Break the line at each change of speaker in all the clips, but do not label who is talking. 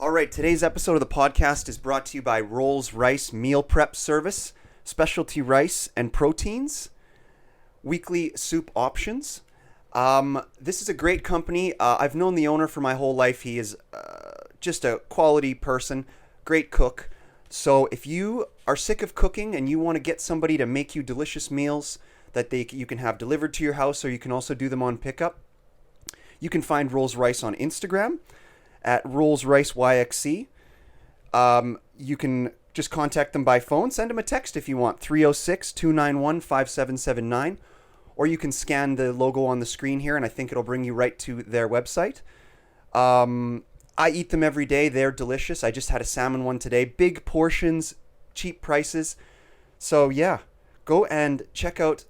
All right, today's episode of the podcast is brought to you by Rolls Rice Meal Prep Service, specialty rice and proteins, weekly soup options. This is a great company. I've known the owner for my whole life. He is just a quality person, great cook. So if you are sick of cooking and you want to get somebody to make you delicious meals that you can have delivered to your house, or you can also do them on pickup, you can find Rolls Rice on Instagram at Rolls Rice YXC. You can just contact them by phone. Send them a text if you want, 306-291-5779. Or you can scan the logo on the screen here, and I think it'll bring you right to their website. I eat them every day. They're delicious. I just had a salmon one today. Big portions, cheap prices. So yeah, go and check out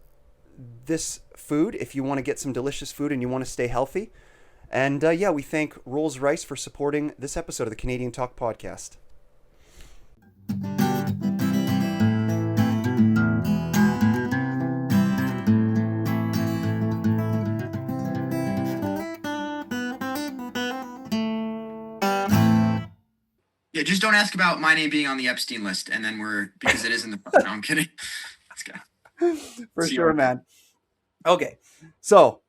this food if you want to get some delicious food and you want to stay healthy. And we thank Rolls Rice for supporting this episode of the Canadian Talk Podcast.
Yeah, just don't ask about my name being on the Epstein list, and then because it is in the. No, I'm kidding. Let's go.
For sure, man. Okay, so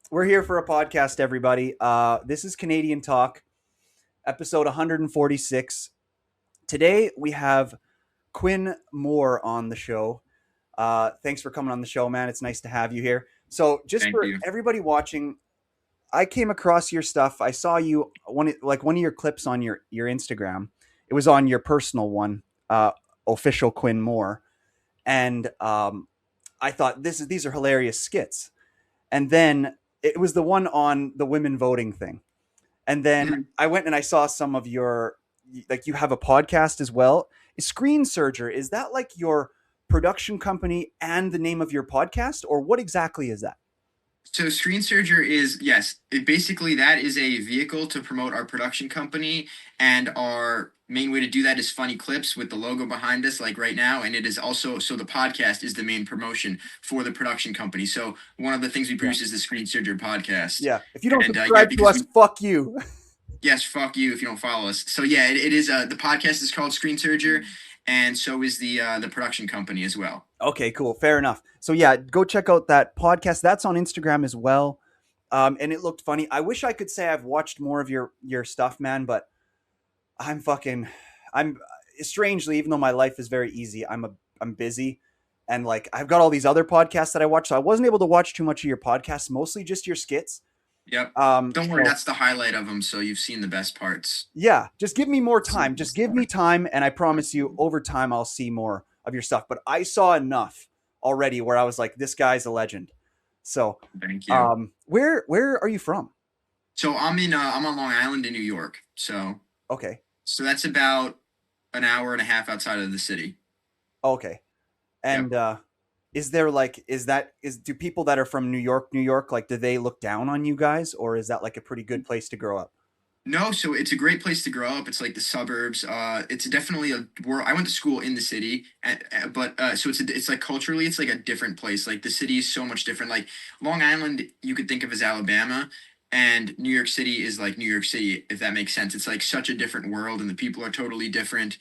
we're here for a podcast, everybody. This is Canadian Talk, episode 146. Today we have Quinn Moore on the show. Thanks for coming on the show, man. It's nice to have you here. So just
Thank
for
you.
everybody watching, I came across your stuff. I saw you one of your clips on your Instagram. It was on your personal one, official Quinn Moore, and I thought these are hilarious skits. And then it was the one on the women voting thing. And then I went and I saw some of your, like, you have a podcast as well. Screen Surger, is that like your production company and the name of your podcast, or what exactly is that?
So Screen Surger is, yes, basically that is a vehicle to promote our production company, and our main way to do that is funny clips with the logo behind us, like right now. And it is also, so the podcast is the main promotion for the production company. So one of the things we produce is the Screen Surger podcast.
Yeah. If you don't subscribe to us, fuck you.
Yes, fuck you if you don't follow us. So yeah, it is, the podcast is called Screen Surger, and so is the production company as well.
Okay, cool. Fair enough. So yeah, go check out that podcast. That's on Instagram as well. And it looked funny. I wish I could say I've watched more of your stuff, man, but I'm strangely, even though my life is very easy, I'm busy, and like I've got all these other podcasts that I watch, so I wasn't able to watch too much of your podcasts, mostly just your skits.
Yep. Don't worry, that's the highlight of them, so you've seen the best parts.
Yeah, just give me more time. Just give me time, and I promise you, over time, I'll see more of your stuff. But I saw enough already where I was like, this guy's a legend. So,
thank you.
Where are you from?
So I'm on Long Island in New York. So
okay.
So that's about an hour and a half outside of the city.
Okay. And yep. Do people that are from New York, like, do they look down on you guys, or is that like a pretty good place to grow up?
No, so it's a great place to grow up. It's like the suburbs. It's definitely I went to school in the city, but so it's like culturally, it's like a different place. Like the city is so much different. Like Long Island, you could think of as Alabama, and New York City is like New York City, if that makes sense. It's like such a different world, and the people are totally different.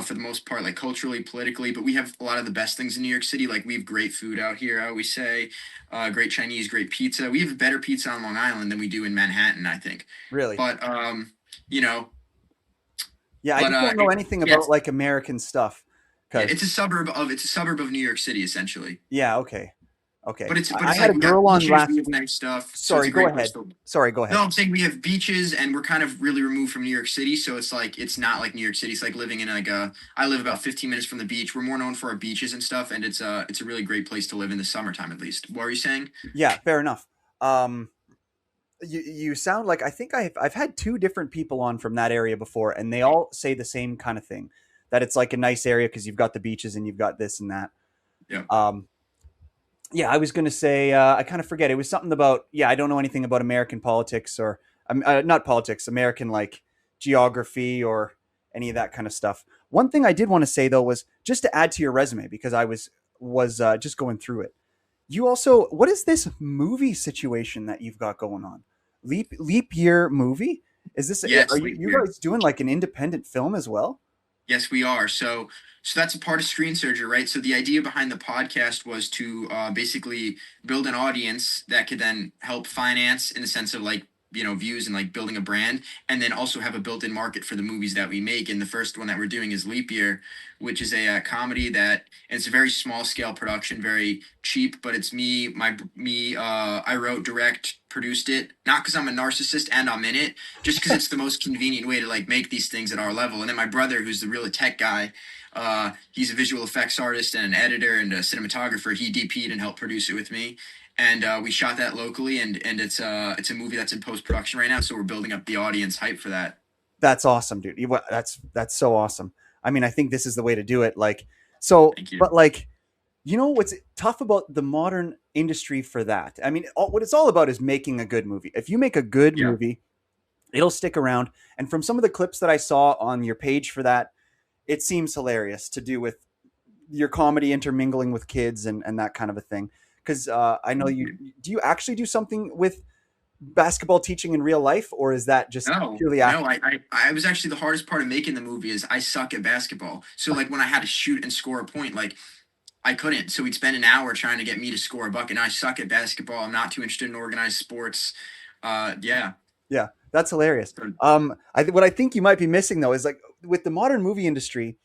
For the most part, like culturally, politically, but we have a lot of the best things in New York City. Like we have great food out here, I always say, great Chinese, great pizza. We have better pizza on Long Island than we do in Manhattan, I think.
Really?
But,
yeah, I don't know anything about like American stuff.
Yeah, it's a suburb of New York City, essentially.
Yeah. Okay. Okay.
But
I had a girl on last.
We have nice stuff.
Sorry, go ahead. Sorry, go ahead.
No, I'm saying we have beaches, and we're kind of really removed from New York City, so it's not like New York City. It's like living in I live about 15 minutes from the beach. We're more known for our beaches and stuff, and it's a really great place to live in the summertime, at least. What were you saying?
Yeah, fair enough. You sound like, I think I've had two different people on from that area before, and they all say the same kind of thing, that it's like a nice area because you've got the beaches and you've got this and that.
Yeah.
Yeah, I was going to say, I kind of forget. It was something about, I don't know anything about American politics, or not politics, American like geography or any of that kind of stuff. One thing I did want to say, though, was just to add to your resume, because I was just going through it. You what is this movie situation that you've got going on? Leap year movie? Is this, are
Yes,
you guys doing like an independent film as well?
yes, we are. So that's a part of Screen Surgery, right? So the idea behind the podcast was to basically build an audience that could then help finance in the sense of like views and like building a brand, and then also have a built-in market for the movies that we make. And the first one that we're doing is Leap Year, which is a comedy that and it's a very small scale production, very cheap, but it's I wrote, direct, produced it, not because I'm a narcissist and I'm in it, just because it's the most convenient way to like make these things at our level. And then my brother, who's the real tech guy, he's a visual effects artist and an editor and a cinematographer. He DP'd and helped produce it with me, and we shot that locally. And it's a movie that's in post production right now. So we're building up the audience hype for that.
That's awesome, dude. That's so awesome. I mean, I think this is the way to do it. Like, so,
Thank you.
but like, what's tough about the modern industry for that? I mean, what it's all about is making a good movie. If you make a good
Yeah.
movie, it'll stick around. And from some of the clips that I saw on your page for that, it seems hilarious to do with your comedy intermingling with kids and that kind of a thing. Because I know you do. You actually do something with basketball teaching in real life, or is that just
No,
purely
no,
acting?
I was actually the hardest part of making the movie is I suck at basketball. So like when I had to shoot and score a point, like I couldn't. So he'd spend an hour trying to get me to score a bucket. And I suck at basketball. I'm not too interested in organized sports. Yeah.
Yeah, that's hilarious.
So,
What I think you might be missing though is like with the modern movie industry,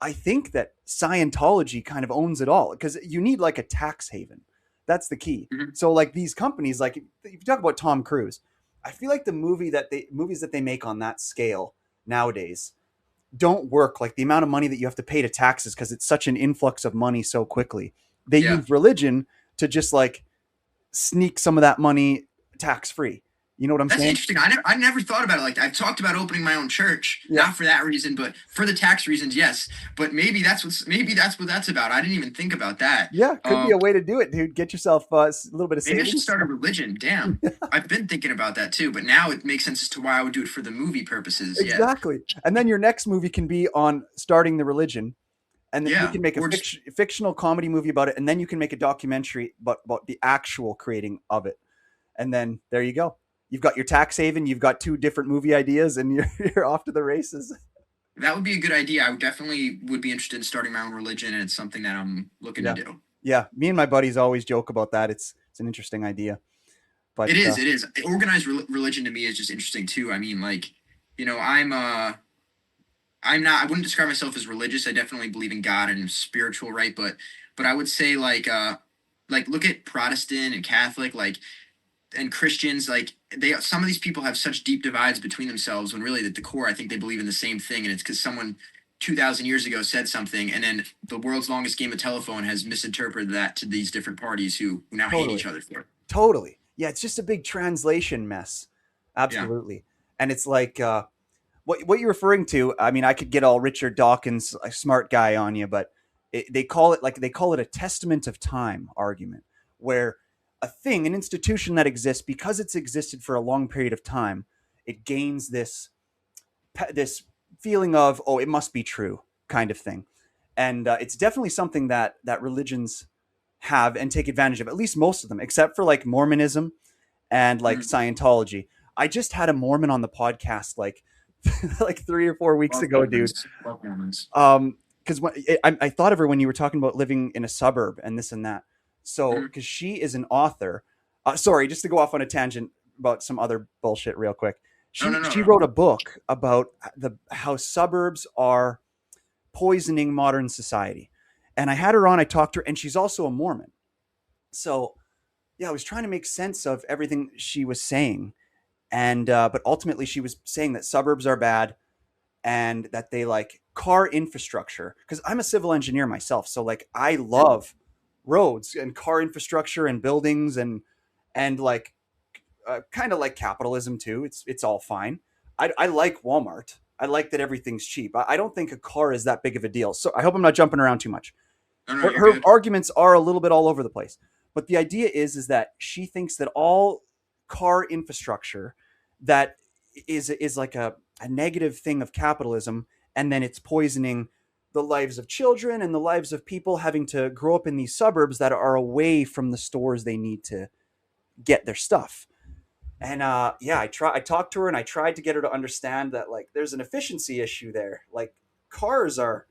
I think that Scientology kind of owns it all because you need like a tax haven. That's the key.
mhm.
So like these companies, like if you talk about Tom Cruise, I feel like movies that they make on that scale nowadays don't work. Like the amount of money that you have to pay to taxes because it's such an influx of money so quickly. They
Yeah.
use religion to just like sneak some of that money tax free. You know what I'm
That's
saying?
interesting. I never thought about it like that. I've talked about opening my own church,
Yeah.
not for that reason, but for the tax reasons, yes. But maybe that's what that's about. I didn't even think about that.
Yeah, could be a way to do it, dude. Get yourself a little bit of
Maybe I should
savings.
start a religion. Damn. I've been thinking about that too, but now it makes sense as to why I would do it for the movie purposes. Yeah.
Exactly. And then your next movie can be on starting the religion. And then you
Yeah.
can make a
Or just
fictional comedy movie about it. And then you can make a documentary about the actual creating of it. And then there you go. You've got your tax haven. You've got two different movie ideas and you're off to the races.
that would be a good idea. I would definitely would be interested in starting my own religion, and it's something that I'm looking to
Yeah.
do.
Yeah. Me and my buddies always joke about that. It's an interesting idea. But
It is. It is. Organized religion to me is just interesting too. I mean, like, I'm not. I wouldn't describe myself as religious. I definitely believe in God and spiritual, right? But I would say like look at Protestant and Catholic, like and Christians. Like some of these people have such deep divides between themselves when really at the core, I think they believe in the same thing, and it's because someone 2,000 years ago said something, and then the world's longest game of telephone has misinterpreted that to these different parties who now hate
totally.
each other for it.
Totally. Yeah. It's just a big translation mess.
Yeah.
Absolutely. And it's like, what you're referring to, I mean, I could get all Richard Dawkins, a smart guy, on you, but they call it a testament of time argument, where an institution that exists because it's existed for a long period of time, it gains this feeling of, oh, it must be true kind of thing, and it's definitely something that religions have and take advantage of, at least most of them, except for like Mormonism and like
Mhm.
Scientology. I just had a Mormon on the podcast like like 3 or 4 weeks
Love
ago, dude.
Mormons. Love Mormons.
Because I thought of her when you were talking about living in a suburb and this and that. So,
Mhm.
because she is an author. Sorry, just to go off on a tangent about some other bullshit real quick.
No,
She
no, no,
she
no.
wrote a book about the how suburbs are poisoning modern society, and I had her on. I talked to her, and she's also a Mormon. So, yeah, I was trying to make sense of everything she was saying, and but ultimately she was saying that suburbs are bad and that they like car infrastructure, because I'm a civil engineer myself, so like I love roads and car infrastructure and buildings and like kind of like capitalism too. It's all fine. I like Walmart. I like that everything's cheap. I don't think a car is that big of a deal. So I hope I'm not jumping around too much.
No, no, you're
Her
good.
arguments are a little bit all over the place, but the idea is that she thinks that all car infrastructure that is like a negative thing of capitalism, and then it's poisoning the lives of children and the lives of people having to grow up in these suburbs that are away from the stores they need to get their stuff. And yeah, I talked to her and I tried to get her to understand that like there's an efficiency issue there. Like cars are,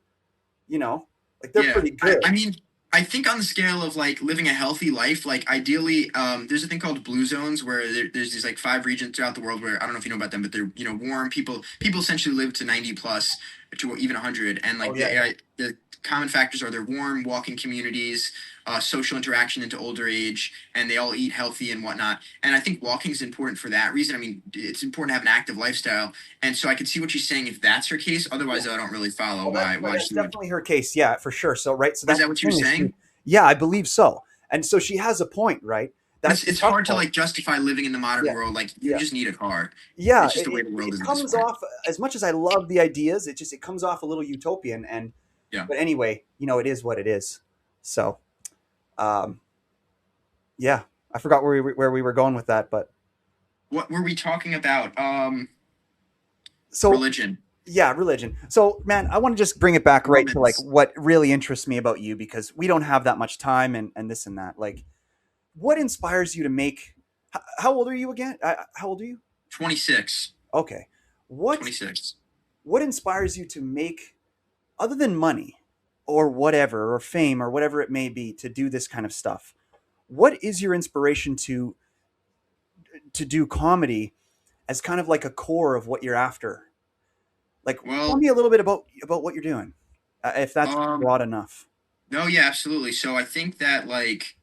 you know, like they're
Yeah.
pretty
I
good.
mean, I think on the scale of like living a healthy life, like ideally, there's a thing called blue zones where there's these like five regions throughout the world where I don't know if you know about them, but they're warm. People essentially live to 90 plus to even 100, and
Oh
like
yeah, yeah.
the common factors are they're warm, walking communities, social interaction into older age, and they all eat healthy and whatnot. And I think walking is important for that reason. I mean, it's important to have an active lifestyle, and so I could see what she's saying if that's her case.
Yeah.
Otherwise, I don't really follow
Well,
why
that's
she would.
definitely her case. Yeah, for sure. So right, so
Is
that's
that
the
what you were
thing is she,
saying?
yeah, I believe so. And so she has a point, right?
But
That's the
it's
tough
hard to
part.
like justify living in the modern
Yeah,
world. Like you
yeah.
just need a car.
Yeah,
It's just the way the world
it
is at this
comes
point.
off as much as I love the ideas, it comes off a little utopian. And
Yeah.
but anyway, it is what it is. So um, yeah, I forgot where we were going with that, but
What were we talking about?
so
Religion,
yeah, religion. So man, I want to just bring it back right to like
Romans.
what really interests me about you because we don't have that much time and this and that. Like, what inspires you to make? How old are you again? How old are you?
26.
Okay, what
26.
what inspires you to make other than money or whatever or fame or whatever it may be to do this kind of stuff? What is your inspiration to do comedy as kind of like a core of what you're after? Like, tell
Well,
me a little bit about what you're doing, if that's
um,
broad enough.
no, yeah, absolutely. So I think that like,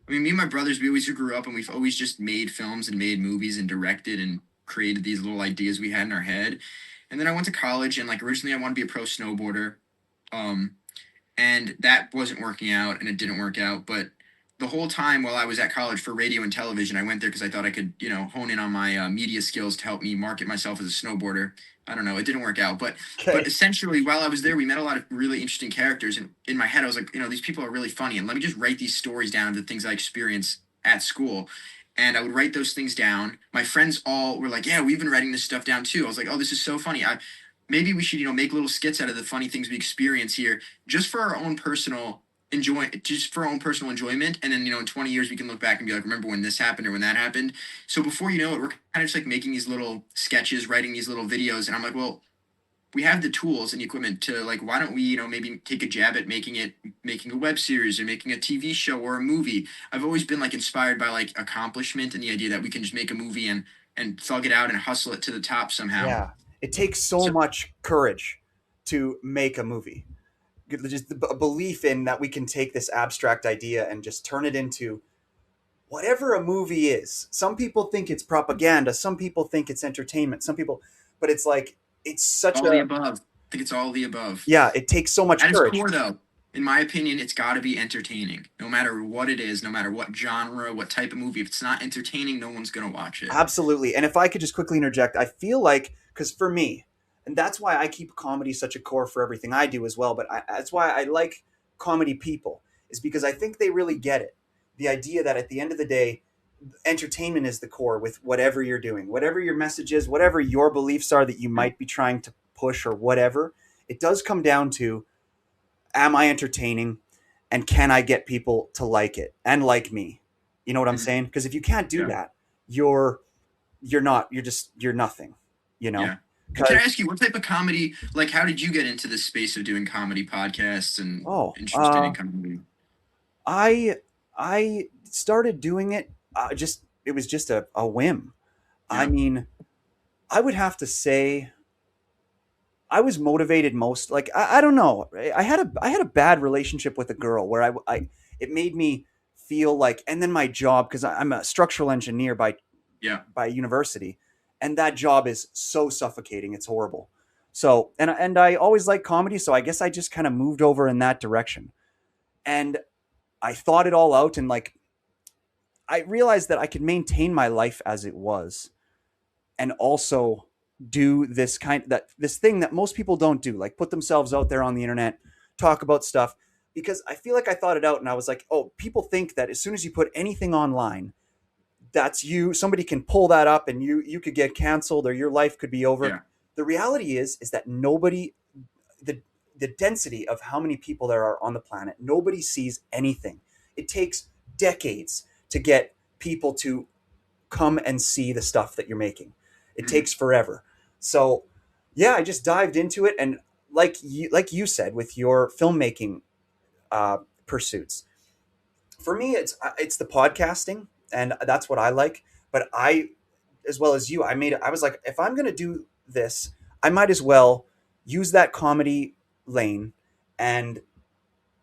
I mean, me and my brothers, we always grew up and we've always just made films and made movies and directed and created these little ideas we had in our head. And then I went to college and like originally I wanted to be a pro snowboarder. Um, and that wasn't working out and it didn't work out, but the whole time while I was at college for radio and television, I went there because I thought I could hone in on my media skills to help me market myself as a snowboarder. I don't know, it didn't work out, but
Okay.
essentially while I was there we met a lot of really interesting characters, and in my head I was like, these people are really funny, and let me just write these stories down of the things I experienced at school. And I would write those things down. My friends all were like, "Yeah, we've been writing this stuff down too." I was like, "Oh, this is so funny. I maybe we should make little skits out of the funny things we experience here, just for our own personal enjoyment, and then in 20 years we can look back and be like, remember when this happened or when that happened." So before you know it, we're kind of just like making these little sketches, writing these little videos, and I'm like, well, we have the tools and equipment to like, why don't we maybe take a jab at making a web series or making a TV show or a movie. I've always been like inspired by like accomplishment and the idea that we can just make a movie and thug it out and hustle it to the top somehow.
Yeah, it takes so
So
much courage to make a movie. Just the belief in that we can take this abstract idea and just turn it into whatever a movie is. Some people think it's propaganda, some people think it's entertainment, some people, but it's like it's such
all the
a
above. I think it's all the above.
yeah. It takes so much
At its
courage.
core, though, in my opinion, it's got to be entertaining. No matter what it is, no matter what genre, what type of movie, if it's not entertaining, no one's going to watch it.
Absolutely. And if I could just quickly interject, I feel like because for me, and that's why I keep comedy such a core for everything I do as well. But that's why I like comedy people is because I think they really get it. The idea that at the end of the day, entertainment is the core with whatever you're doing, whatever your message is, whatever your beliefs are that you might be trying to push or whatever. It does come down to, am I entertaining and can I get people to like it and like me? You know what I'm
Mhm.
saying? Because if you can't do
Yeah.
that, you're nothing, you know?
Yeah. Can
Because
I ask you what type of comedy, like, how did you get into this space of doing comedy podcasts and
oh,
interested in comedy?
I I started doing it just it was just a whim. I
Yeah.
mean, I would have to say I was motivated most like I don't know. I had a bad relationship with a girl where I it made me feel like and then my job because I'm a structural engineer
Yeah.
by university and that job is so suffocating it's horrible. So and I always liked comedy so I guess I just kind of moved over in that direction. And I thought it all out and like I realized that I could maintain my life as it was and also do this thing that most people don't do, like put themselves out there on the internet, talk about stuff because I feel like I thought it out and I was like, "Oh, people think that as soon as you put anything online, that's you, somebody can pull that up and you could get canceled or your life could be over."
Yeah.
The reality is that nobody the the density of how many people there are on the planet, nobody sees anything. It takes decades to get people to come and see the stuff that you're making. It
Mhm.
takes forever. So yeah, I just dived into it, and like you said with your filmmaking uh, pursuits, for me it's the podcasting, and that's what I like. But I, as well as you, I was like, if I'm gonna do this, I might as well use that comedy lane, and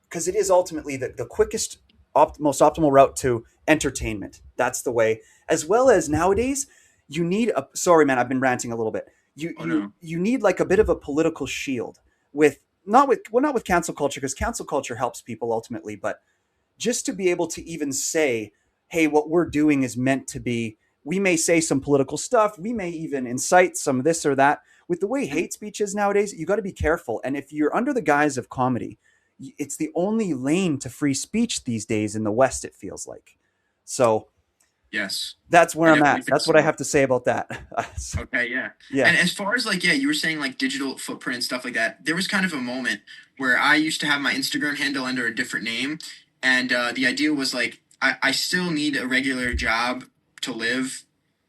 because it is ultimately the quickest, most optimal route to entertainment. That's the way. As well as nowadays, you need a. Sorry, man, I've been ranting a little bit. You
Oh
you
no.
you need like a bit of a political shield with not with cancel culture, because cancel culture helps people ultimately, but just to be able to even say, hey, what we're doing is meant to be. We may say some political stuff. We may even incite some this or that. With the way hate speech is nowadays, you got to be careful. And if you're under the guise of comedy, it's the only lane to free speech these days in the West, it feels like. So
Yes,
that's where
I
I'm
definitely
at.
think
That's what I
so.
have to say about that.
Okay, yeah.
Yeah.
And as far as like, yeah, you were saying like digital footprint and stuff like that, there was kind of a moment where I used to have my Instagram handle under a different name. And the idea was like, I still need a regular job to live.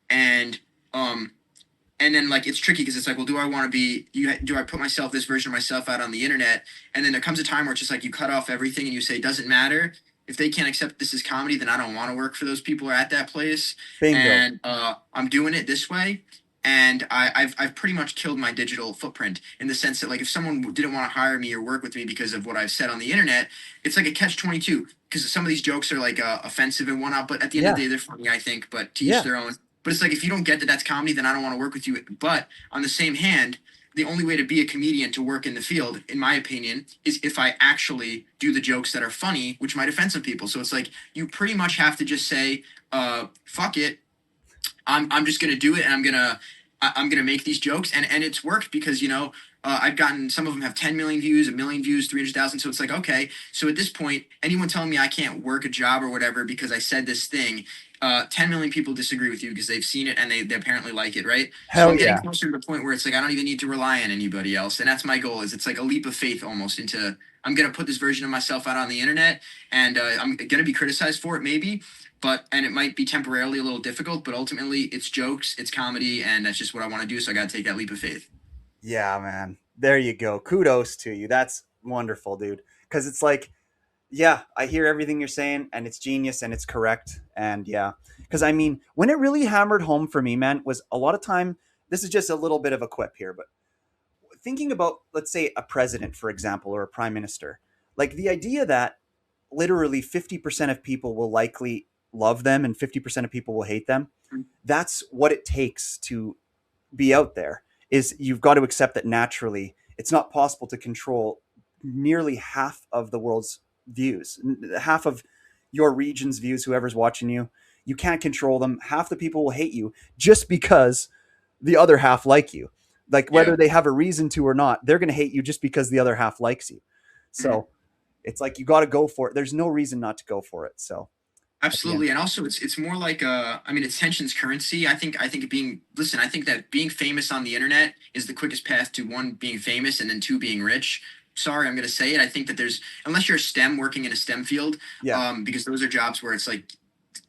And um, and then like it's tricky because it's like, well, do I want to be do I put myself this version of myself out on the internet? And then there comes a time where it's just like you cut off everything and you say it doesn't matter if they can't accept this as comedy, then I don't want to work for those people or at that place.
Bingo.
And I'm doing it this way. And I've pretty much killed my digital footprint in the sense that like if someone didn't want to hire me or work with me because of what I've said on the internet, it's like a catch-22 because some of these jokes are like offensive and whatnot. But at the end of
Yeah.
the day, they're funny, I think. But to each
Yeah.
their own. But it's like if you don't get that that's comedy, then I don't want to work with you. But on the same hand, the only way to be a comedian to work in the field, in my opinion, is if I actually do the jokes that are funny, which might offend some people. So it's like you pretty much have to just say, fuck it. I'm just gonna do it, and I'm gonna make these jokes, and it's worked because I've gotten some of them have 10 million views, a million views, 300,000. So it's like okay, so at this point, anyone telling me I can't work a job or whatever because I said this thing, 10 million people disagree with you because they've seen it and they apparently like it, right? So
Hell
I'm getting
yeah.
closer to the point where it's like I don't even need to rely on anybody else, and that's my goal. Is it's like a leap of faith almost into I'm gonna put this version of myself out on the internet, and I'm gonna be criticized for it maybe, and it might be temporarily a little difficult, but ultimately it's jokes, it's comedy, and that's just what I want to do. So I got to take that leap of faith.
Yeah, man. There you go. Kudos to you. That's wonderful, dude. Because it's like, yeah, I hear everything you're saying, and it's genius and it's correct. And yeah, because I mean, when it really hammered home for me, man, was a lot of time. This is just a little bit of a quip here, but thinking about, let's say, a president, for example, or a prime minister, like the idea that literally 50% of people will likely love them and 50% of people will hate them. That's what it takes to be out there. Is you've got to accept that naturally it's not possible to control nearly half of the world's views, half of your region's views, whoever's watching you. You can't control them. Half the people will hate you just because the other half like you. Like
Yeah.
whether they have a reason to or not, they're going to hate you just because the other half likes you.
Mhm.
So it's like you got to go for it. There's no reason not to go for it. So at the end,
Absolutely, and also it's more like I mean, attention's currency. I think being listen, I think that being famous on the internet is the quickest path to one being famous and then two being rich. Sorry, I'm gonna say it. I think that there's unless you're a STEM working in a STEM field,
yeah,
because those are jobs where it's like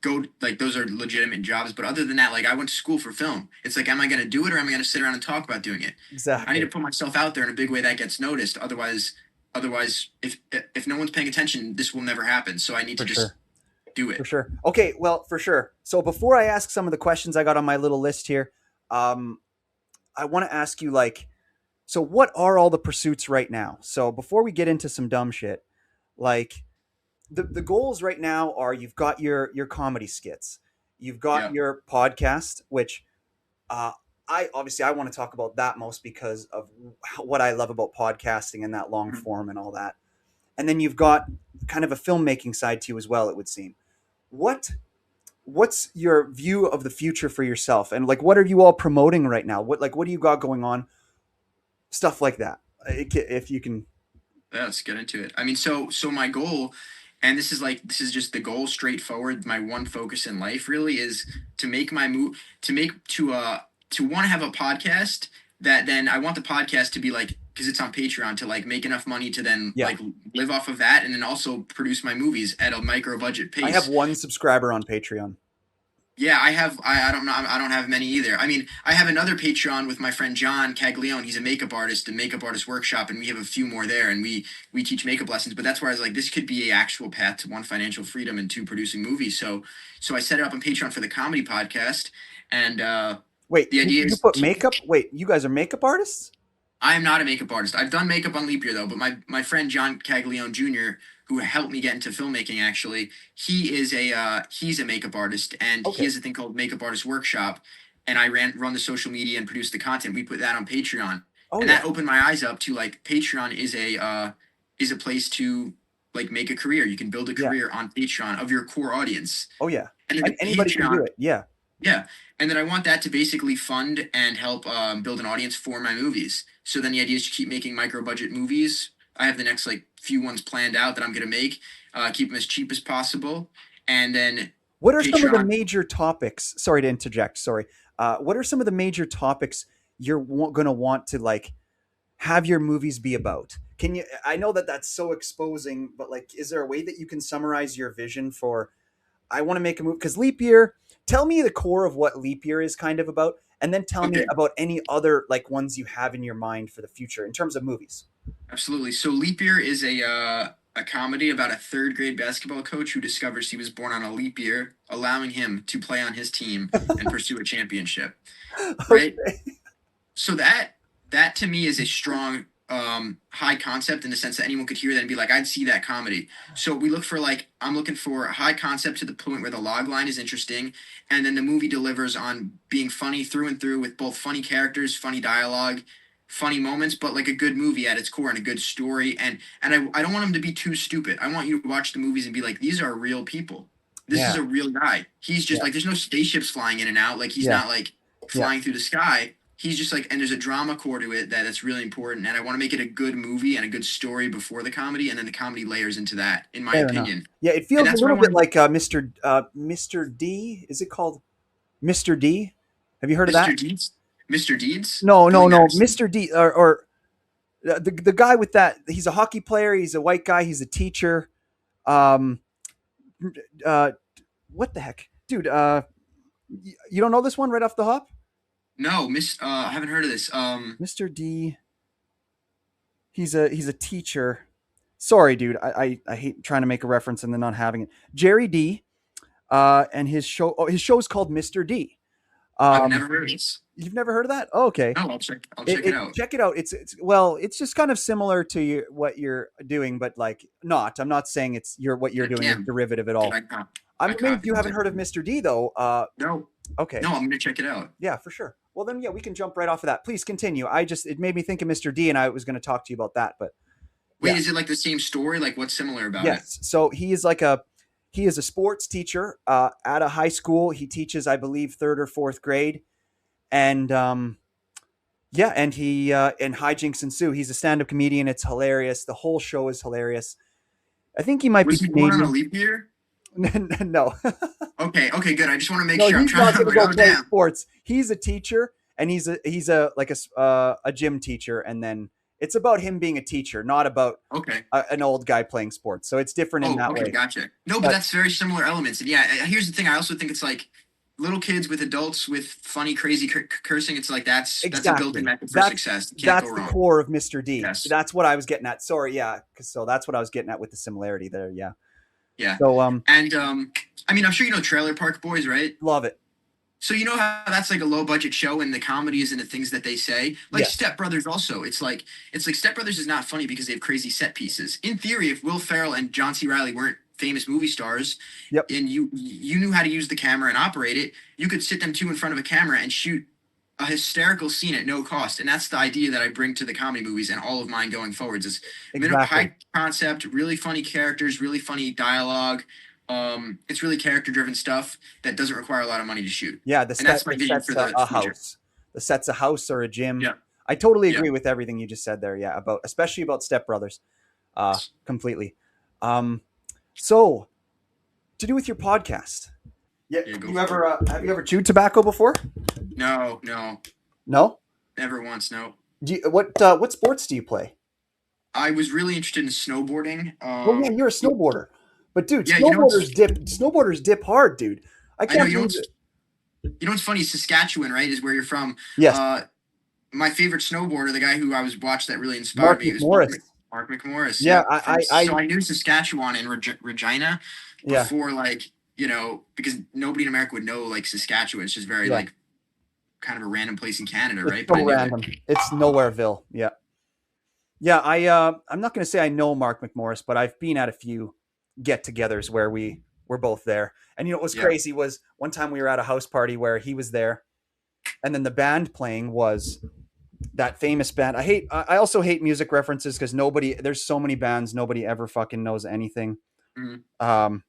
go like those are legitimate jobs. But other than that, like I went to school for film. It's like, am I gonna do it or am I gonna sit around and talk about doing it? I need to
exactly.
put myself out there in a big way that gets noticed. Otherwise, if no one's paying attention, this will never happen. So I need to
For
just
sure.
do
For
it.
sure. Okay, well, for sure. So before I ask some of the questions I got on my little list here, um, I want to ask you like, so what are all the pursuits right now? So before we get into some dumb shit, like the goals right now are you've got your comedy skits, you've got
Yeah.
your podcast, which uh, I want to talk about that most because of what I love about podcasting and that long
Mhm.
form and all that. And then you've got kind of a filmmaking side to you as well. It would seem. What what's your view of the future for yourself, and like what are you all promoting right now? What do you got going on? Stuff like that. If you can.
Yeah, let's get into it. I mean, so my goal, and this is just the goal, straightforward. My one focus in life really is to make my move to want to have a podcast that then I want the podcast to be like because it's on Patreon to like make enough money to then
Yeah,
like live off of that and then also produce my movies at a micro budget
I have
pace.
one subscriber on Patreon.
Yeah, I have. I don't know. I don't have many either. I mean, I have another Patreon with my friend John Caglione. He's a makeup artist, a makeup artist workshop, and we have a few more there, and we teach makeup lessons. But that's where I was like, this could be a actual path to one, financial freedom, and two, producing movies. So I set it up on Patreon for the comedy podcast, and
Wait,
the idea
you
is
put makeup? Wait, you guys are makeup artists?
I am not a makeup artist. I've done makeup on Leap Year though, but my friend John Caglione Jr., who helped me get into filmmaking, actually, he's a makeup artist, and he
Okay.
has a thing called Makeup Artist Workshop, and I run the social media and produce the content. We put that on Patreon,
Oh
and
yeah.
that opened my eyes up to like Patreon is a place to like make a career. You can build a
Yeah.
career on Patreon of your core audience,
Oh yeah.
and then the
Anybody can do
Patreon.
it. Yeah.
Yeah. And then I want that to basically fund and help build an audience for my movies. So then the idea is to keep making micro budget movies. I have the next like few ones planned out that I'm going to make, keep them as cheap as possible. And then
What are some of the
Patreon.
major topics? Sorry to interject. Sorry. What are some of the major topics you're going to want to like have your movies be about? Can you? I know that that's so exposing, but like, is there a way that you can summarize your vision for? I want to make a movie because Leap Year. Tell me the core of what Leap Year is kind of about, and then tell me
Okay,
about any other like ones you have in your mind for the future in terms of movies.
absolutely. So Leap Year is a comedy about a third grade basketball coach who discovers he was born on a leap year, allowing him to play on his team and pursue a championship. Right?
Okay.
So that to me is a strong high concept in the sense that anyone could hear that and be like, I'd see that comedy. So we look for like I'm looking for a high concept to the point where the log line is interesting, and then the movie delivers on being funny through and through with both funny characters, funny dialogue, funny moments, but like a good movie at its core and a good story. And I don't want them to be too stupid. I want you to watch the movies and be like, these are real people. This is
Yeah.
a real guy. He's just
Yeah.
like there's no spaceships flying in and out. Like he's
Yeah.
not like
Yeah.
flying through the sky. He's just like, and there's a drama core to it that's really important. And I want to make it a good movie and a good story before the comedy, and then the comedy layers into that, in my
Fair enough.
opinion.
Yeah, it
And
feels a
that's what I
little bit
want to,
like Mr. D. Is it called Mr. D? Have you heard of that?
Mr. Deeds. Mr. Deeds
No, no,
doing
no.
that.
Mr. D or the guy with that. He's a hockey player. He's a white guy. He's a teacher. Um, uh, what the heck, dude? You don't know this one right off the hop?
No, Miss. I haven't heard of this.
Mr. D. He's a teacher. Sorry, dude. I hate trying to make a reference and then not having it. Jerry D. And his show. Oh, his show's called Mr. D.
I've
Um,
never heard of this.
you've never heard of that? Oh, okay.
No, I'll check it out.
Check it out. It's well, it's just kind of similar to what you're doing, but like not. I'm not saying it's what you're doing is
Damn.
derivative at
Did
all. I'm
I
amazed
copy
you haven't
it?
heard of Mr. D though.
No.
Okay.
No, I'm gonna check it out.
Yeah, for sure. Well, then, yeah, we can jump right off of that. Please continue. It made me think of Mr. D, and I was going to talk to you about that, but
Wait,
yeah,
is it like the same story? Like what's similar about it?
yes. So he is a sports teacher at a high school. He teaches, I believe, third or fourth grade, and yeah, and and hijinks ensue. He's a stand-up comedian. It's hilarious. The whole show is hilarious. I think he might be
Was he born on a
Canadian.
leap year?
No,
Okay, okay, good. I just want to make
no,
sure. I'm
he's
trying
not
to. I'm
going to
like,
go
oh
play
damn.
sports. He's a teacher, and he's a like a gym teacher, and then it's about him being a teacher, not about
Okay.
an old guy playing sports. So it's different in
Oh,
that
okay,
way.
gotcha. No, but
But
that's very similar elements. And yeah, here's the thing. I also think it's like little kids with adults with funny, crazy cursing. It's like that's a built-in
exactly,
method for success. You can't go
that's the
wrong.
core of Mr. D.
Yes.
That's what I was getting at. Sorry, yeah, so that's what I was getting at with the similarity there. Yeah.
Yeah.
So
And I mean, I'm sure you know Trailer Park Boys, right?
love it.
So you know how that's like a low budget show and the comedies and the things that they say. Like
Yes,
Step Brothers also. It's like Step Brothers is not funny because they have crazy set pieces. In theory, if Will Ferrell and John C. Riley weren't famous movie stars
yep,
and you knew how to use the camera and operate it, you could sit them two in front of a camera and shoot a hysterical scene at no cost. And that's the idea that I bring to the comedy movies and all of mine going forwards is
exactly.
high concept, really funny characters, really funny dialogue. It's really character driven stuff that doesn't require a lot of money to shoot.
Yeah,
And that's my
the
vision
set's
for the
a
future.
house. The set's a house or a gym.
Yeah.
I totally
Yeah.
agree with everything you just said there. Yeah, about especially about Step Brothers, completely. Um, so to do with your podcast. Yeah,
Yeah, go
you
for
ever have you ever chewed tobacco before?
No, no.
No.
Never once, no.
What sports do you play?
I was really interested in snowboarding.
Oh yeah, you're a snowboarder. But dude,
Yeah, you know what's
snowboarders dip hard, dude. I
I know
can't
you know
believe
what's
it.
You know what's funny? Saskatchewan, right, is where you're from.
Yes,
Uh, my favorite snowboarder, the guy who I was watched that really inspired
Mark
me, was
McMorris.
Mark McMorris.
Yeah,
Yep. So I knew Saskatchewan and Regina
yeah,
before, like, because nobody in America would know like Saskatchewan. It's just very
yeah.
like kind of a random place in Canada,
It's
right? But I
so
knew it.
random. It's Nowhereville. Yeah. Yeah, I'm not going to say I know Mark McMorris, but I've been at a few get-togethers where we were both there. And what was
Yeah.
crazy was one time we were at a house party where he was there, and then the band playing was that famous band. I also hate music references because there's so many bands nobody ever fucking knows anything.
Mhm.
Um,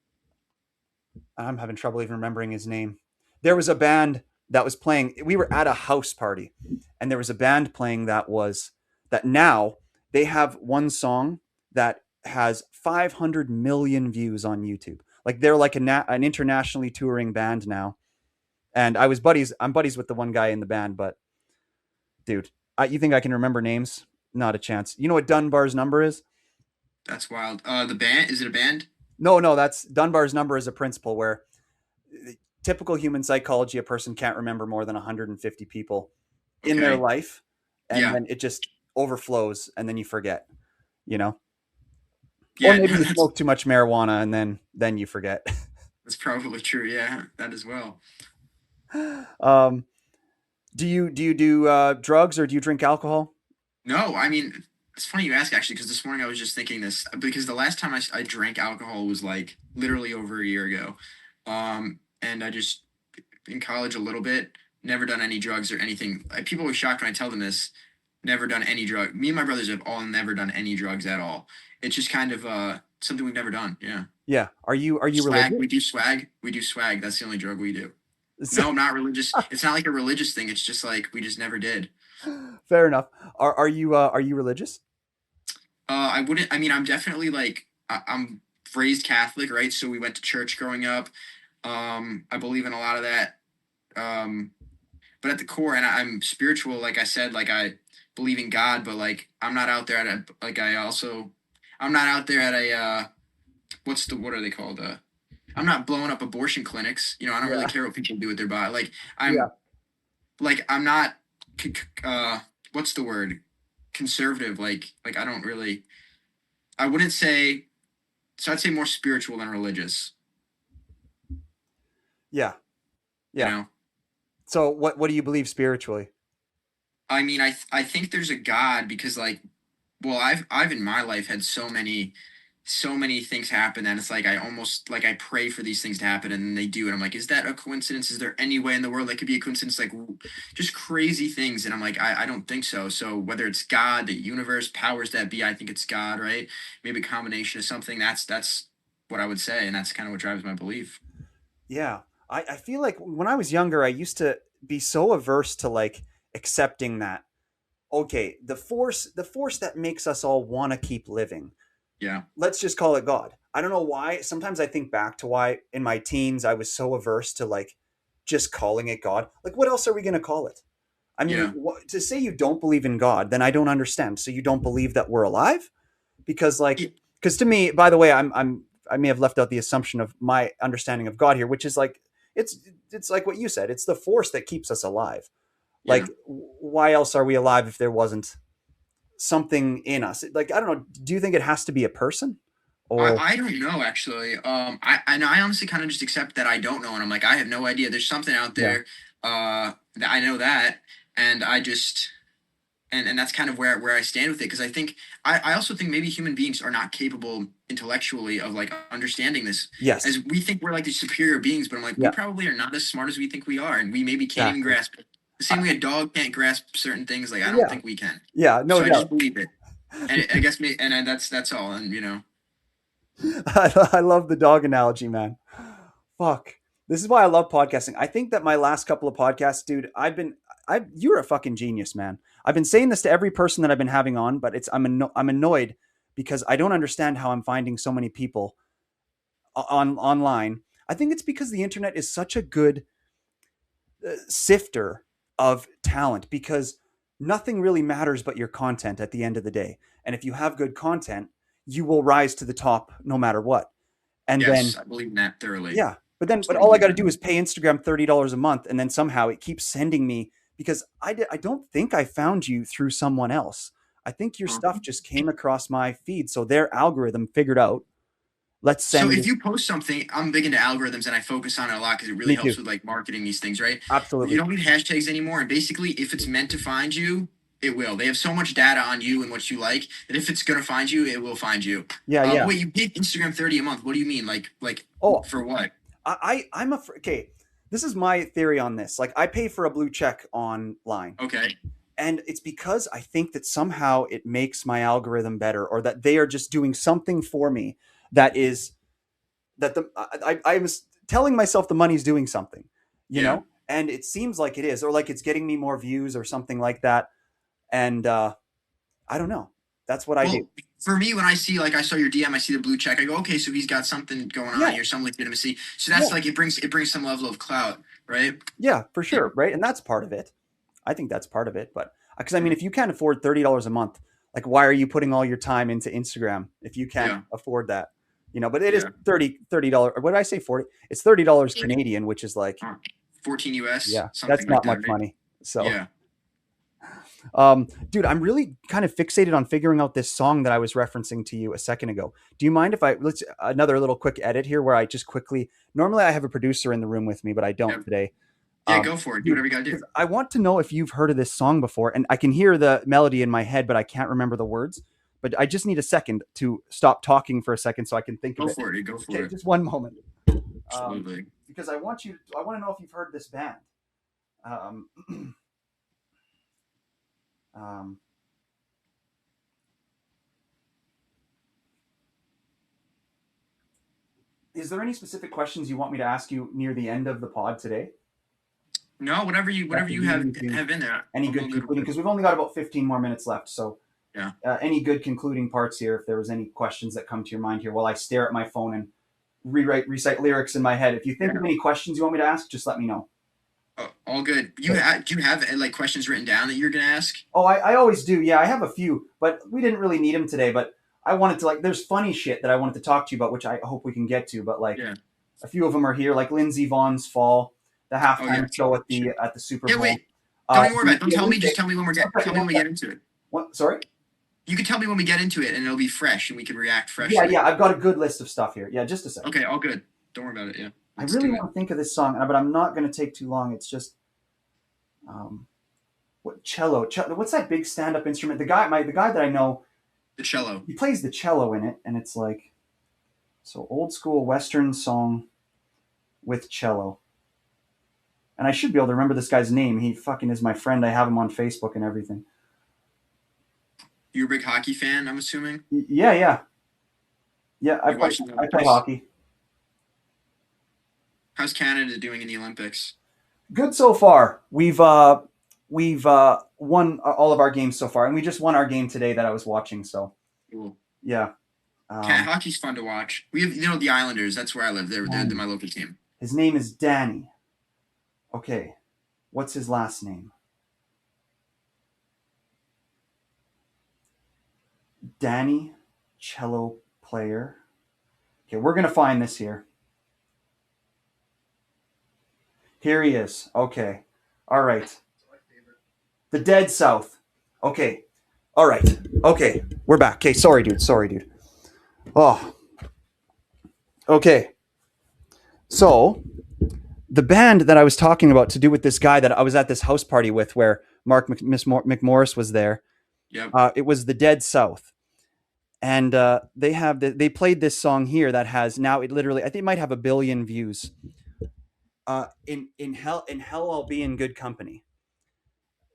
I'm having trouble even remembering his name. There was a band that was playing. We were at a house party, and there was a band playing that now they have one song that has 500 million views on YouTube. Like they're like an internationally touring band now. And I'm buddies with the one guy in the band, but dude, you think I can remember names? Not a chance. You know what Dunbar's number is?
That's wild. The band, is it a band?
No, that's Dunbar's number is a principle where typical human psychology, a person can't remember more than 150 people in their
Okay.
life, and
Yeah.
then it just overflows, and then you forget, you know. Or
Yeah.
maybe
No,
you
that's
smoke too much marijuana, and then you forget.
that's probably true. Yeah, that as well.
um, do you do drugs or do you drink alcohol?
No, I mean, it's funny you ask actually, because this morning I was just thinking this because the last time I drank alcohol was like literally over a year ago. And I just in college a little bit, never done any drugs or anything. People were shocked when I tell them this. Never done any drug. Me and my brothers have all never done any drugs at all. It's just kind of something we've never done. Yeah.
Yeah. Are you
Swag.
religious?
We do swag. We do swag. That's the only drug we do. No, I'm not religious. It's not like a religious thing. It's just like we just never did.
Fair enough. Are you religious?
I wouldn't. I mean, I'm definitely like I'm raised Catholic, right? So we went to church growing up. I believe in a lot of that. Um, but at the core, and I'm spiritual. Like I said, like I believe in God, but like I'm not out there at a like I also I'm not out there at a what are they called? I'm not blowing up abortion clinics. I don't really
Yeah.
care what people do with their body.
Yeah.
I'm not what's the word? Conservative. Like I don't really. I wouldn't say so. I'd say more spiritual than religious.
Yeah.
You
Yeah.
know.
So what do you believe spiritually?
I mean, I think there's a God because well, I've in my life had so many things happen that it's like I almost like I pray for these things to happen and then they do, and I'm like, is that a coincidence? Is there any way in the world that could be a coincidence? Like just crazy things, and I'm like, I don't think so. So whether it's God, the universe, powers that be, I think it's God, right? Maybe a combination of something. That's what I would say, and that's kind of what drives my belief.
Yeah. I feel like when I was younger, I used to be so averse to like accepting that. Okay, the force that makes us all want to keep living.
Yeah,
Let's just call it God. I don't know why. Sometimes I think back to why in my teens I was so averse to like just calling it God. Like, what else are we going to call it? I mean,
yeah,
to say you don't believe in God, then I don't understand. So you don't believe that we're alive? Because like,
yeah,
because to me, by the way, I may have left out the assumption of my understanding of God here, which is like it's it's like what you said. It's the force that keeps us alive. Like,
yeah.
why else are we alive if there wasn't something in us? Like, I don't know. Do you think it has to be a person? Or
I don't know actually. I honestly kind of just accept that I don't know, and I'm like I have no idea. There's something out
yeah,
there. That I know that, and I just and that's kind of where I stand with it because I think I also think maybe human beings are not capable intellectually of like understanding this
yes,
as we think we're like the superior beings, but I'm like we
yeah,
probably are not as smart as we think we are, and we maybe can't even
exactly.
grasp it. The same way a dog can't grasp certain things, like I don't
Yeah,
think we can.
yeah, no
So I just
doubt.
believe it, and I guess me, and that's all, and
I love the dog analogy, man. Fuck. This is why I love podcasting. I think that my last couple of podcasts, dude, you're a fucking genius, man. I've been saying this to every person that I've been having on, but I'm annoyed because I don't understand how I'm finding so many people online. I think it's because the internet is such a good sifter of talent because nothing really matters but your content at the end of the day. And if you have good content, you will rise to the top no matter what. And then
yes, I believe in that thoroughly.
yeah. but all I got to do is pay Instagram $30 a month, and then somehow it keeps sending me because I don't think I found you through someone else. I think your stuff just came across my feed, so their algorithm figured out. Let's
So
send
if
this.
you post something, I'm big into algorithms and I focus on it a lot because it really
Me too.
helps with like marketing these things, right? But you
Absolutely.
don't need hashtags anymore. And basically, if it's meant to find you, it will. They have so much data on you and what you like that if it's gonna find you, it will find you.
Yeah, yeah.
Wait, you pay Instagram 30 a month. What do you mean? Like
Oh,
for what?
I'm afraid. Okay, this is my theory on this. Like, I pay for a blue check online,
Okay.
and it's because I think that somehow it makes my algorithm better, or that they are just doing something for me that is that I was telling myself the money's doing something,
Yeah.
and it seems like it is, or like it's getting me more views or something like that. And I don't know. That's what I do.
Well, for me, when I see like I saw your DM, I see the blue check. I go, okay, so he's got something going on
Yeah,
here, some legitimacy. So
yeah,
that's like it brings some level of clout, right?
yeah, for
Yeah.
sure, right? And that's part of it. I think that's part of it. But because I mean, if you can't afford $30 a month, like why are you putting all your time into Instagram if you can't
Yeah.
afford that? But it is
Yeah.
$30. Or what did I say? 40? It's $30 Canadian, which is like,
14 US,
yeah,
something
that's
like
not
that,
much
right?
money. So,
Yeah.
dude, I'm really kind of fixated on figuring out this song that I was referencing to you a second ago. Do you mind if let's another little quick edit here where I just quickly? Normally, I have a producer in the room with me, but I
Yeah.
don't today.
Yeah, go for it. Do
Dude,
whatever you gotta do.
because I want to know if you've heard of this song before, and I can hear the melody in my head, but I can't remember the words. But I just need a second to stop talking for a second so I can think of
Go
it.
for it. Go for
Okay,
it.
just one moment.
Absolutely.
Because I want to know if you've heard this band. Um, um, is there any specific questions you want me to ask you near the end of the pod today?
No, whatever you
That
whatever
could
you
lead
have
me to
have in there,
any
I'm all
good
good with
concluding,
it.
because we've only got about 15 more minutes left. So,
Yeah.
any good concluding parts here, if there was any questions that come to your mind here while I stare at my phone and recite lyrics in my head. If you think
Yeah.
of any questions you want me to ask, just let me know.
Oh, all good.
Okay.
Do you have like questions written down that you're gonna ask?
Oh, I always do. Yeah, I have a few, but we didn't really need them today. But I wanted to, like, there's funny shit that I wanted to talk to you about, which I hope we can get to. But like,
Yeah.
a few of them are here, like Lindsey Vogn's fall, the
Oh yeah.
halftime show at
Sure.
the Super
Yeah.
Bowl,
Wait. Don't even worry about it. Don't
the
tell me. Just
Olympics.
tell me when
One second,
tell me
one
when we get
second.
into it.
What? Sorry.
You can tell me when we get into it, and it'll be fresh, and we can react
Yeah,
freshly.
yeah. I've got a good list of stuff here. Yeah, just a second.
Okay. All good. Don't worry about it. Yeah.
I
Let's
really
do it.
want to think of this song, but I'm not going to take too long. It's just um, what cello? What's that big stand-up instrument? The guy that I know,
The cello.
he plays the cello in it, and it's like so old school Western song with cello. And I should be able to remember this guy's name. He fucking is my friend. I have him on Facebook and everything.
You're a big hockey fan, I'm assuming.
Yeah, yeah, yeah.
You watch the
I play
Olympics.
hockey.
How's Canada doing in the Olympics?
Good so far. We've won all of our games so far, and we just won our game today that I was watching. So
Cool.
yeah.
Hockey's fun to watch. We have, the Islanders. That's where I live. They're my local team.
His name is Danny. Okay, what's his last name? Danny, cello player. Okay, we're gonna find this here. Here he is. Okay, all right. The Dead South. Okay, all right. Okay, we're back. Okay, sorry, dude. Sorry, dude. Oh, okay. So the band that I was talking about to do with this guy that I was at this house party with, where McMorris was there.
Yep.
It was the Dead South, and they played this song here that has now it literally I think it might have 1 billion views. In hell I'll be in good company.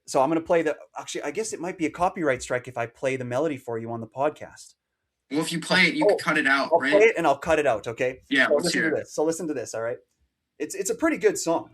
So I'm gonna play the. Actually, I guess it might be a copyright strike if I play the melody for you on the podcast.
Well, if you play it, you can cut it out,
I'll play
right?
it and I'll cut it out. Okay.
Yeah,
So
let's
listen
hear
to
it.
this. So listen to this. All right. It's a pretty good song.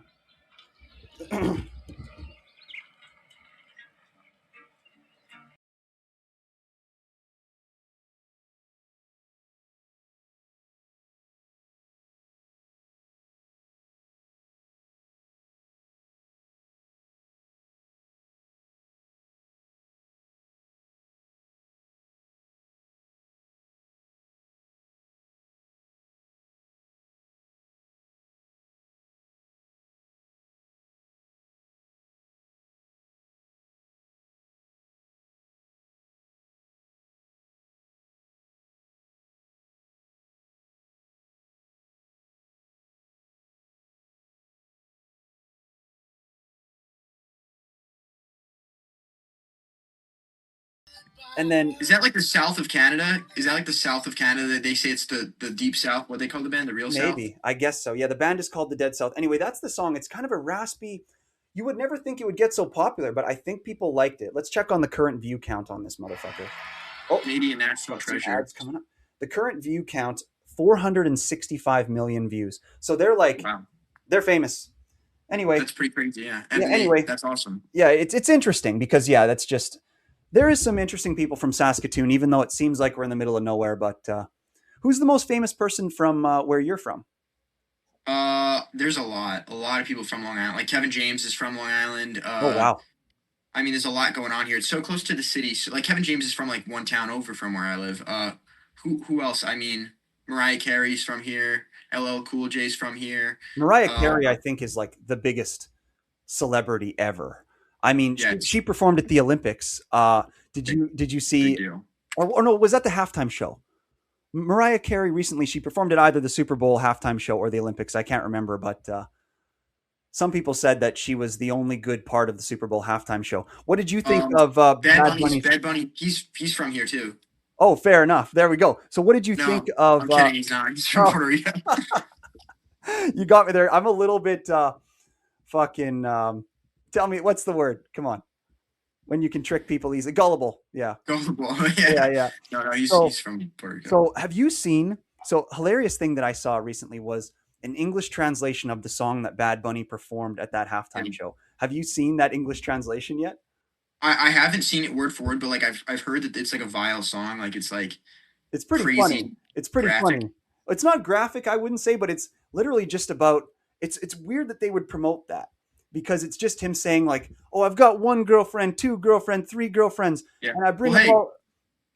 And then
Is that like the south of Canada? Is that like the south of Canada that they say it's the deep south? What they call the band, the real south?
maybe, I guess so. Yeah, the band is called the Dead South. Anyway, that's the song. It's kind of a raspy. You would never think it would get so popular, but I think people liked it. Let's check on the current view count on this motherfucker. Oh,
Canadian national
got some
treasure.
ads coming up. The current view count 465 million views. So they're like
Wow,
they're famous. Anyway,
that's pretty crazy. Yeah,
yeah,
and
anyway.
that's awesome.
Yeah, it's interesting because yeah, that's just there is some interesting people from Saskatoon even though it seems like we're in the middle of nowhere, but who's the most famous person from where you're from?
There's a lot of people from Long Island. Like Kevin James is from Long Island.
Oh wow.
I mean, there's a lot going on here. It's so close to the city. So, like Kevin James is from like one town over from where I live. Who else? I mean, Mariah Carey's from here. LL Cool J's from here.
Mariah
Uh,
Carey I think is like the biggest celebrity ever. I mean,
yeah,
she
it's
performed at the Olympics.
big,
Did you
big
see
deal.
or no, was that the halftime show? Mariah Carey recently she performed at either the Super Bowl halftime show or the Olympics. I can't remember, but some people said that she was the only good part of the Super Bowl halftime show. What did you think
Um,
of Bad Bunny's?
Bad Bunny. He's from here too.
Oh, fair enough. There we go. So, what did you think
No,
of?
I'm kidding. He's not. He's from
Oh,
Puerto Rico.
you got me there. I'm a little bit fucking. Tell me what's the word? Come on. When you can trick people easily, gullible. Yeah,
Gullible.
yeah,
Yeah.
yeah.
No,
So,
he's from Puerto Rico.
so have you seen? So, hilarious thing that I saw recently was an English translation of the song that Bad Bunny performed at that halftime
And
show. Have you seen that English translation yet?
I haven't seen it word for word, but like I've heard that it's like a vile song. Like it's like
It's pretty funny.
crazy
It's pretty
graphic.
funny. It's not graphic, I wouldn't say, but it's literally just about. It's weird that they would promote that because it's just him saying like, "Oh, I've got one girlfriend, two girlfriend, three girlfriends,
Yeah.
and I bring
Well,
them
hey,
all."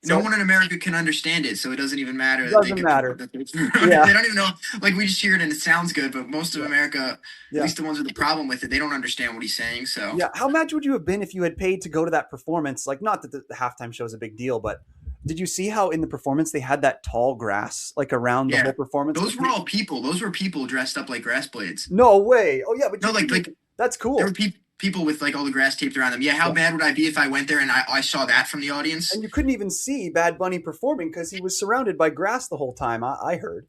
no
So
one in America can understand it, so it doesn't even matter
it
that they
doesn't
could promote
matter.
that. They
Yeah,
don't even know. Like we just hear it and it sounds good, but most of
yeah,
America, at
yeah,
least the ones with the problem with it, they don't understand what he's saying. So
yeah. How mad would you have been if you had paid to go to that performance? Like, not that the halftime show is a big deal, but did you see how in the performance they had that tall grass like around the whole
yeah,
performance?
those were all people. Those were people dressed up like grass blades.
No way. Oh yeah, but
No,
you couldn't
like
even. That's
there were
cool.
people with like all the grass taped around them. Yeah, how
Yeah.
bad would I be if I went there and I saw that from the audience?
And you couldn't even see Bad Bunny performing because he was surrounded by grass the whole time. I heard.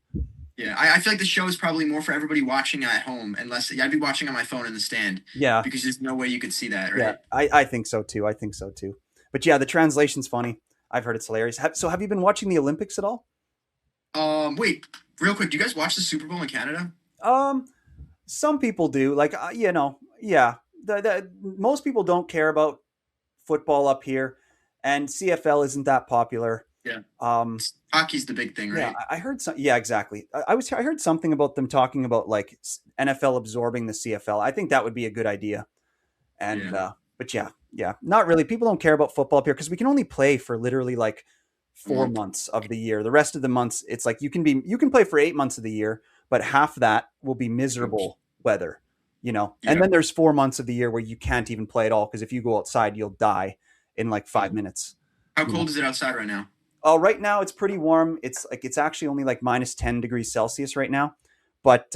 Yeah, I feel like the show is probably more for everybody watching at home, unless yeah, I'd be watching on my phone in the stand
Yeah,
because there's no way you could see that,
yeah,
right?
I think so too. I think so too. But yeah, the translation's funny. I've heard it's hilarious. So have you been watching the Olympics at all?
Wait, real quick, do you guys watch the Super Bowl in Canada?
Um, some people do. Like yeah. Most people don't care about football up here, and CFL isn't that popular.
Yeah,
Um,
hockey's the big thing,
yeah,
right?
I heard some. Yeah, exactly. I heard something about them talking about like NFL absorbing the CFL. I think that would be a good idea. And
Yeah.
but yeah, not really. People don't care about football up here because we can only play for literally like
A
4
month.
months of the year. The rest of the months, it's like you can play for 8 months of the year, but half that will be miserable weather, And
Yeah.
then there's 4 months of the year where you can't even play at all because if you go outside, you'll die in like
Yeah.
5 minutes.
How
You know.
cold is it outside right now?
Oh, right now it's pretty warm. It's actually only like minus 10 degrees Celsius right now, but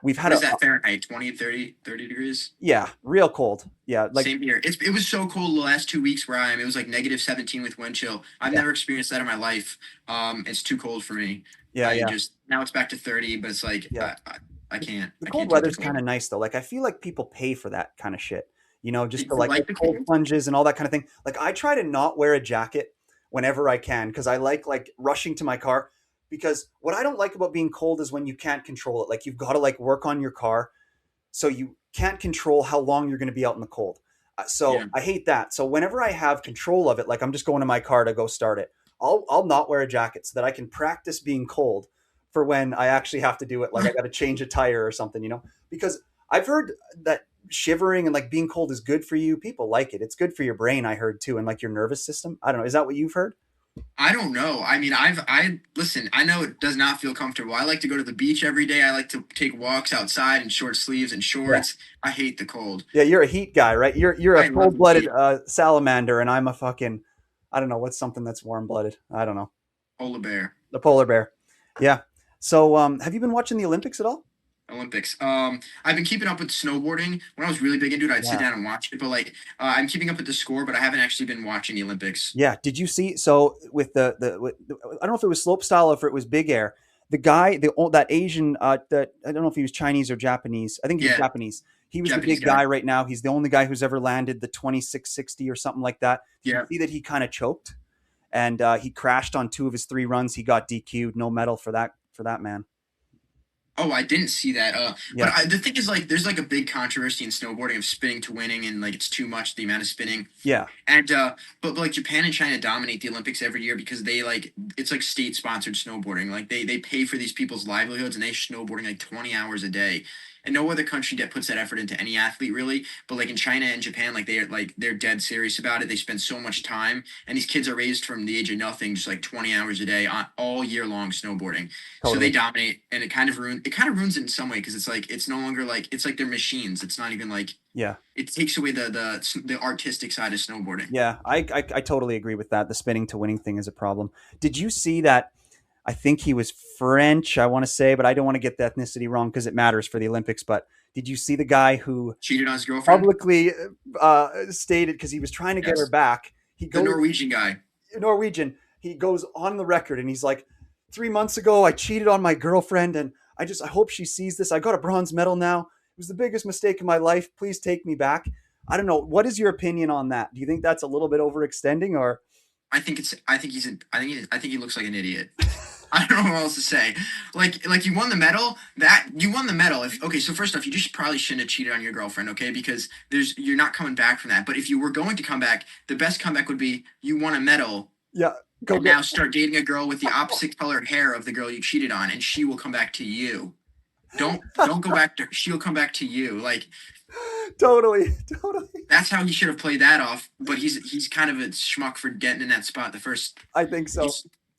we've had
What is that Fahrenheit? 20, 30, 30 degrees?
yeah, real cold. Yeah, like
Same here. It was so cold the last 2 weeks where I am. It was like negative 17 with wind chill. I've
yeah,
never experienced that in my life. It's too cold for me.
yeah,
I
yeah,
just now it's back to 30, but it's like
yeah.
I can't.
The
I
cold
can't take the
weather's kind
cold.
of nice though. Like I feel like people pay for that kind of shit.
You
Just to like
like
get
the
cold
cold?
plunges and all that kind of thing. Like I try to not wear a jacket whenever I can because I like rushing to my car because what I don't like about being cold is when you can't control it. Like you've got to like work on your car so you can't control how long you're going to be out in the cold. So
Yeah.
I hate that. So whenever I have control of it, like I'm just going to my car to go start it, I'll not wear a jacket so that I can practice being cold for when I actually have to do it. Like I got to change a tire or something. Because I've heard that shivering and like being cold is good for you. People like it. It's good for your brain. I heard too, and like your nervous system. I don't know. Is that what you've heard?
I don't know. I mean, I listen. I know it does not feel comfortable. I like to go to the beach every day. I like to take walks outside in short sleeves and
Yeah.
shorts. I hate the cold.
Yeah. You're a heat guy, right? You're a
I
full
love the
blooded
heat.
salamander, and I'm a fucking I don't know what's something that's warm blooded. I don't know.
Polar bear.
The polar bear. Yeah. So have you been watching the Olympics at all?
Olympics. I've been keeping up with snowboarding. When I was really big into it, I'd sit
Yeah.
down and watch it. But like, I'm keeping up with the score, but I haven't actually been watching the Olympics.
Yeah. Did you see? So with I don't know if it was slope style or if it was big air. The guy, that Asian, that I don't know if he was Chinese or Japanese. I think he was
Yeah,
Japanese. He was the
Japanese
big
guy.
guy right now. He's the only guy who's ever landed the 2660 or something like that. Did you
Yeah.
see that he kind of choked and he crashed on two of his three runs? He got DQ'd. No medal for that man.
Oh, I didn't see that. But
Yeah.
the thing is, like, there's like a big controversy in snowboarding of spinning to winning, and like it's too much the amount of spinning.
Yeah.
And but like Japan and China dominate the Olympics every year because they like it's like state sponsored snowboarding. Like they pay for these people's livelihoods and they snowboarding like 20 hours a day. And no other country that puts that effort into any athlete really. But like in China and Japan, they're dead serious about it. They spend so much time, and these kids are raised from the age of nothing, just like 20 hours a day on all year long snowboarding. So they
Totally.
dominate, and it kind of ruins it in some way because it's like it's no longer like it's like they're machines. It's not even like
Yeah.
it takes away the artistic side of snowboarding.
Yeah. I totally agree with that. The spinning to winning thing is a problem. Did you see that? I think he was French, I want to say, but I don't want to get the ethnicity wrong because it matters for the Olympics. But did you see the guy who
Cheated on his girlfriend.
publicly stated because he was trying to get her
Yes,
back? He
the
goes
Norwegian guy.
Norwegian. He goes on the record and he's like, 3 months ago, I cheated on my girlfriend, and I hope she sees this. I got a bronze medal now. It was the biggest mistake in my life. Please take me back. I don't know. What is your opinion on that? Do you think that's a little bit overextending, or?
I think it's. I think he's. I think he looks like an idiot. I don't know what else to say. Like you won the medal. That you won the medal. If okay, so first off, you just probably shouldn't have cheated on your girlfriend, okay? Because you're not coming back from that. But if you were going to come back, the best comeback would be you won a medal
Yeah, go
and
get.
now start dating a girl with the opposite colored hair of the girl you cheated on, and she will come back to you. Don't go back to her. She'll come back to you. Like
Totally, totally.
that's how he should have played that off. But he's kind of a schmuck for getting in that spot the first.
I think
He
so.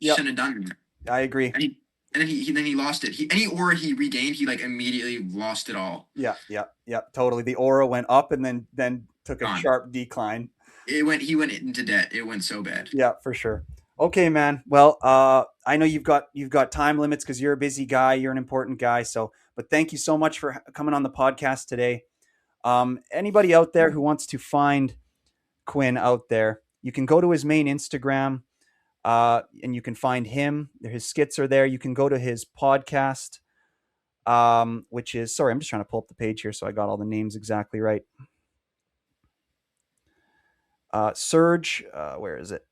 Yep,
shouldn't have done it.
I agree.
And then he lost it. Any aura he regained, he like immediately lost it all.
Yeah, yeah, yeah, totally. The aura went up and then took a
Gone.
sharp decline.
He went into debt. It went so bad.
Yeah, for sure. Okay, man. Well, I know you've got time limits because you're a busy guy. You're an important guy. So, but thank you so much for coming on the podcast today. Anybody out there who wants to find Quinn out there, you can go to his main Instagram, and you can find him. His skits are there. You can go to his podcast, which is, sorry, I'm just trying to pull up the page here so I got all the names exactly right. Surge, where is it?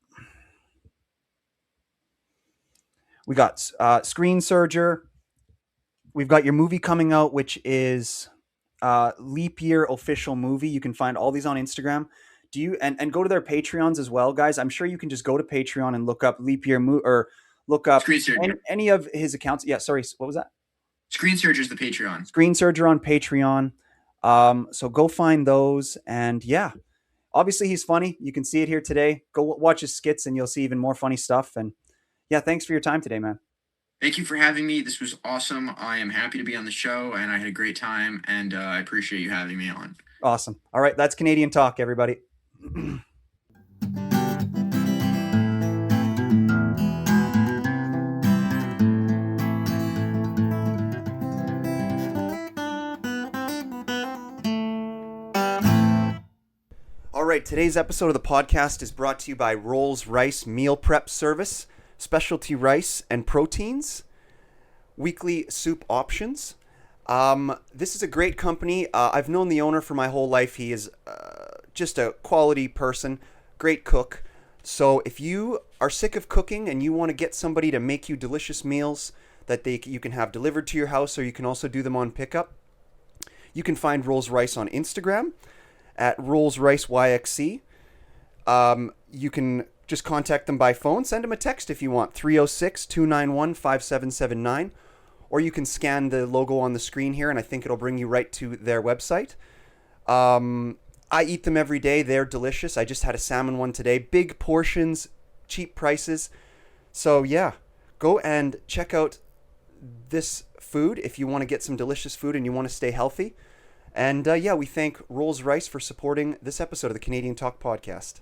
We got Screen Surger. We've got your movie coming out, which is Leap Year Official Movie. You can find all these on Instagram. Do you and go to their Patreons as well, guys? I'm sure you can just go to Patreon and look up Leap Year or look up
Screen Surger.
any of his accounts. Yeah, sorry, what was that?
Screen Surger's the Patreon.
Screen Surger on Patreon. So go find those, and yeah, obviously he's funny. You can see it here today. Go watch his skits, and you'll see even more funny stuff. And yeah, thanks for your time today, man.
Thank you for having me. This was awesome. I am happy to be on the show, and I had a great time, and I appreciate you having me on.
Awesome. All right, that's Canadian Talk, everybody. All right, today's episode of the podcast is brought to you by Rolls Rice Meal Prep Service, specialty rice and proteins, weekly soup options. This is a great company. I've known the owner for my whole life. He is just a quality person, great cook. So if you are sick of cooking and you want to get somebody to make you delicious meals that you can have delivered to your house, or you can also do them on pickup, you can find Rolls Rice on Instagram at Rolls Rice YXC. You can just contact them by phone. Send them a text if you want, 306-291-5779. Or you can scan the logo on the screen here, and I think it'll bring you right to their website. I eat them every day. They're delicious. I just had a salmon one today. Big portions, cheap prices. So yeah, go and check out this food if you want to get some delicious food and you want to stay healthy. And yeah, we thank Rolls Rice for supporting this episode of the Canadian Talk Podcast.